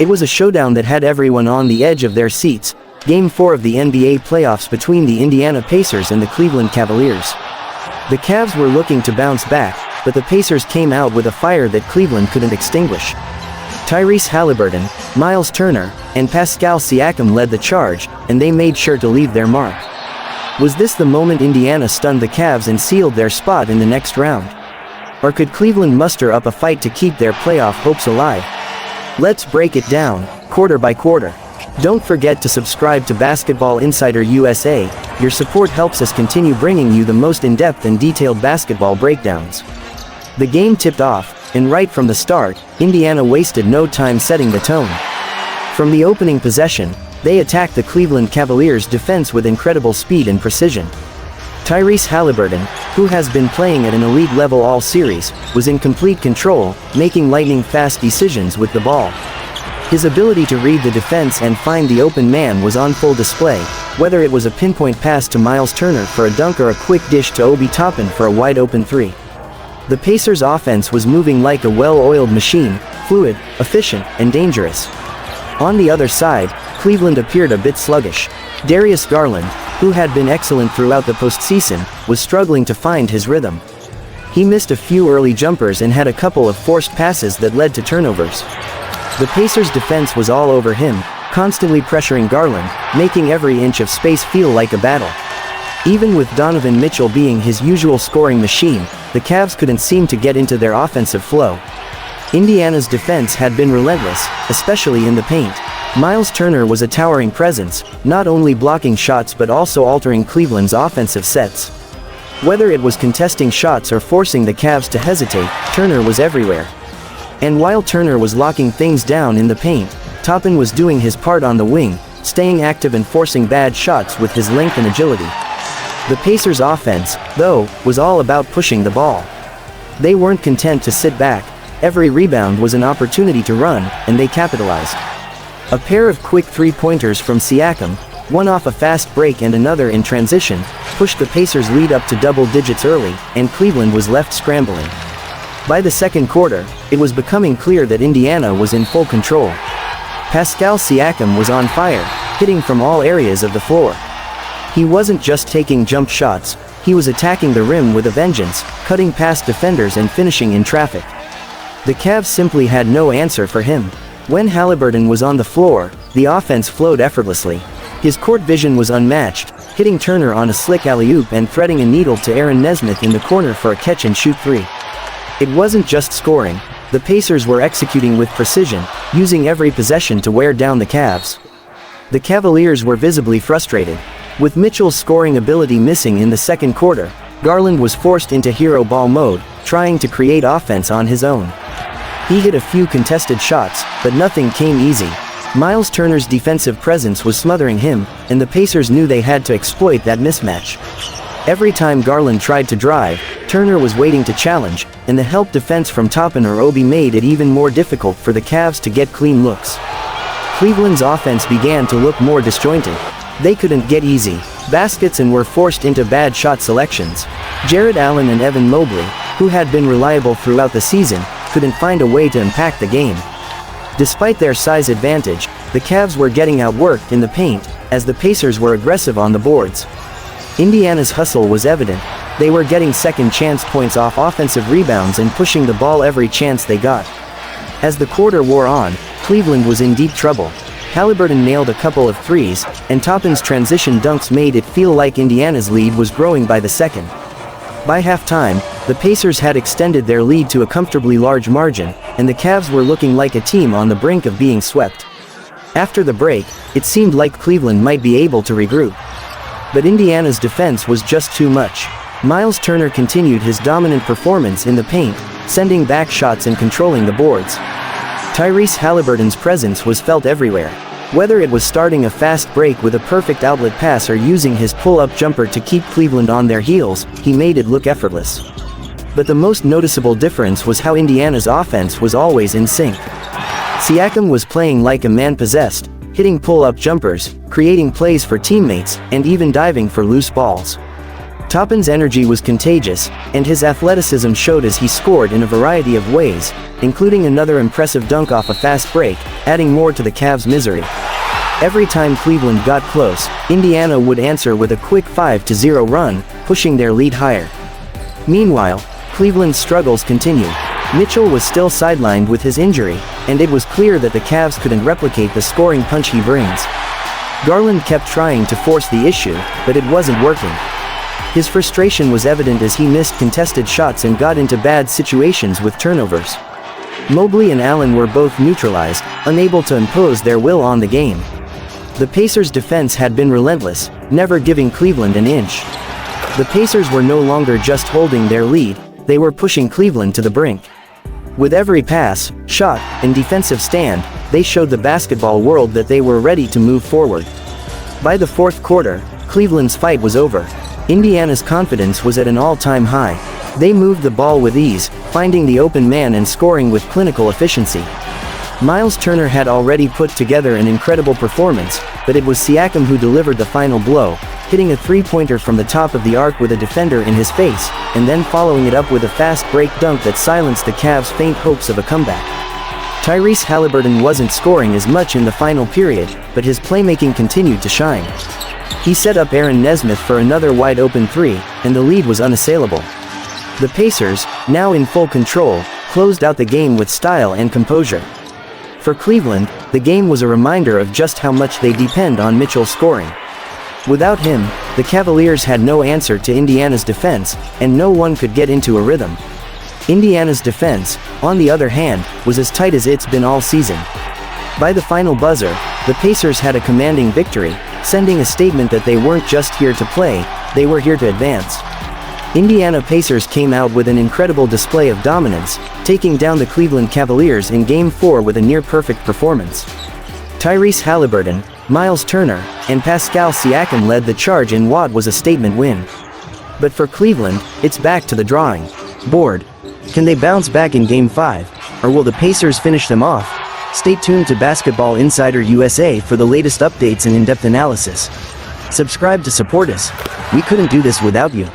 It was a showdown that had everyone on the edge of their seats. Game 4 of the NBA playoffs between the Indiana Pacers and the Cleveland Cavaliers. The Cavs were looking to bounce back, but the Pacers came out with a fire that Cleveland couldn't extinguish. Tyrese Haliburton, Myles Turner, and Pascal Siakam led the charge, and they made sure to leave their mark. Was this the moment Indiana stunned the Cavs and sealed their spot in the next round? Or could Cleveland muster up a fight to keep their playoff hopes alive? Let's break it down, quarter by quarter. Don't forget to subscribe to Basketball Insider USA. Your support helps us continue bringing you the most in-depth and detailed basketball breakdowns. The game tipped off, and right from the start, Indiana wasted no time setting the tone. From the opening possession, they attacked the Cleveland Cavaliers' defense with incredible speed and precision. Tyrese Haliburton, who has been playing at an elite level all series, was in complete control, making lightning-fast decisions with the ball. His ability to read the defense and find the open man was on full display, whether it was a pinpoint pass to Myles Turner for a dunk or a quick dish to Obi Toppin for a wide-open three. The Pacers' offense was moving like a well-oiled machine, fluid, efficient, and dangerous. On the other side, Cleveland appeared a bit sluggish. Darius Garland, who had been excellent throughout the postseason, was struggling to find his rhythm. He missed a few early jumpers and had a couple of forced passes that led to turnovers. The Pacers' defense was all over him, constantly pressuring Garland, making every inch of space feel like a battle. Even with Donovan Mitchell being his usual scoring machine, the Cavs couldn't seem to get into their offensive flow. Indiana's defense had been relentless, especially in the paint. Myles Turner was a towering presence, not only blocking shots but also altering Cleveland's offensive sets. Whether it was contesting shots or forcing the Cavs to hesitate, Turner was everywhere. And while Turner was locking things down in the paint, Toppin was doing his part on the wing, staying active and forcing bad shots with his length and agility. The Pacers' offense, though, was all about pushing the ball. They weren't content to sit back. Every rebound was an opportunity to run, and they capitalized. A pair of quick three-pointers from Siakam, one off a fast break and another in transition, pushed the Pacers' lead up to double digits early, and Cleveland was left scrambling. By the second quarter, it was becoming clear that Indiana was in full control. Pascal Siakam was on fire, hitting from all areas of the floor. He wasn't just taking jump shots, he was attacking the rim with a vengeance, cutting past defenders and finishing in traffic. The Cavs simply had no answer for him. When Haliburton was on the floor, the offense flowed effortlessly. His court vision was unmatched, hitting Turner on a slick alley-oop and threading a needle to Aaron Nesmith in the corner for a catch-and-shoot three. It wasn't just scoring, the Pacers were executing with precision, using every possession to wear down the Cavs. The Cavaliers were visibly frustrated. With Mitchell's scoring ability missing in the second quarter, Garland was forced into hero ball mode, trying to create offense on his own. He hit a few contested shots, but nothing came easy. Myles Turner's defensive presence was smothering him, and the Pacers knew they had to exploit that mismatch. Every time Garland tried to drive, Turner was waiting to challenge, and the help defense from Toppin or Obi made it even more difficult for the Cavs to get clean looks. Cleveland's offense began to look more disjointed. They couldn't get easy baskets and were forced into bad shot selections. Jarrett Allen and Evan Mobley, who had been reliable throughout the season, couldn't find a way to impact the game. Despite their size advantage, the Cavs were getting outworked in the paint, as the Pacers were aggressive on the boards. Indiana's hustle was evident. They were getting second chance points off offensive rebounds and pushing the ball every chance they got. As the quarter wore on, Cleveland was in deep trouble. Haliburton nailed a couple of threes, and Toppin's transition dunks made it feel like Indiana's lead was growing by the second. By halftime, the Pacers had extended their lead to a comfortably large margin, and the Cavs were looking like a team on the brink of being swept. After the break, it seemed like Cleveland might be able to regroup. But Indiana's defense was just too much. Myles Turner continued his dominant performance in the paint, sending back shots and controlling the boards. Tyrese Haliburton's presence was felt everywhere. Whether it was starting a fast break with a perfect outlet pass or using his pull-up jumper to keep Cleveland on their heels, he made it look effortless. But the most noticeable difference was how Indiana's offense was always in sync. Siakam was playing like a man possessed, hitting pull-up jumpers, creating plays for teammates, and even diving for loose balls. Toppin's energy was contagious, and his athleticism showed as he scored in a variety of ways, including another impressive dunk off a fast break, adding more to the Cavs' misery. Every time Cleveland got close, Indiana would answer with a quick 5-0 run, pushing their lead higher. Meanwhile, Cleveland's struggles continued. Mitchell was still sidelined with his injury, and it was clear that the Cavs couldn't replicate the scoring punch he brings. Garland kept trying to force the issue, but it wasn't working. His frustration was evident as he missed contested shots and got into bad situations with turnovers. Mobley and Allen were both neutralized, unable to impose their will on the game. The Pacers' defense had been relentless, never giving Cleveland an inch. The Pacers were no longer just holding their lead, they were pushing Cleveland to the brink. With every pass, shot, and defensive stand, they showed the basketball world that they were ready to move forward. By the fourth quarter, Cleveland's fight was over. Indiana's confidence was at an all-time high. They moved the ball with ease, finding the open man and scoring with clinical efficiency. Myles Turner had already put together an incredible performance, but it was Siakam who delivered the final blow, hitting a three-pointer from the top of the arc with a defender in his face, and then following it up with a fast break dunk that silenced the Cavs' faint hopes of a comeback. Tyrese Haliburton wasn't scoring as much in the final period, but his playmaking continued to shine. He set up Aaron Nesmith for another wide-open three, and the lead was unassailable. The Pacers, now in full control, closed out the game with style and composure. For Cleveland, the game was a reminder of just how much they depend on Mitchell scoring. Without him, the Cavaliers had no answer to Indiana's defense, and no one could get into a rhythm. Indiana's defense, on the other hand, was as tight as it's been all season. By the final buzzer, the Pacers had a commanding victory, sending a statement that they weren't just here to play, they were here to advance. Indiana Pacers came out with an incredible display of dominance, taking down the Cleveland Cavaliers in Game 4 with a near-perfect performance. Tyrese Haliburton, Myles Turner, and Pascal Siakam led the charge in what was a statement win. But for Cleveland, it's back to the drawing board. Can they bounce back in Game 5, or will the Pacers finish them off? Stay tuned to Basketball Insider USA for the latest updates and in-depth analysis. Subscribe to support us. We couldn't do this without you.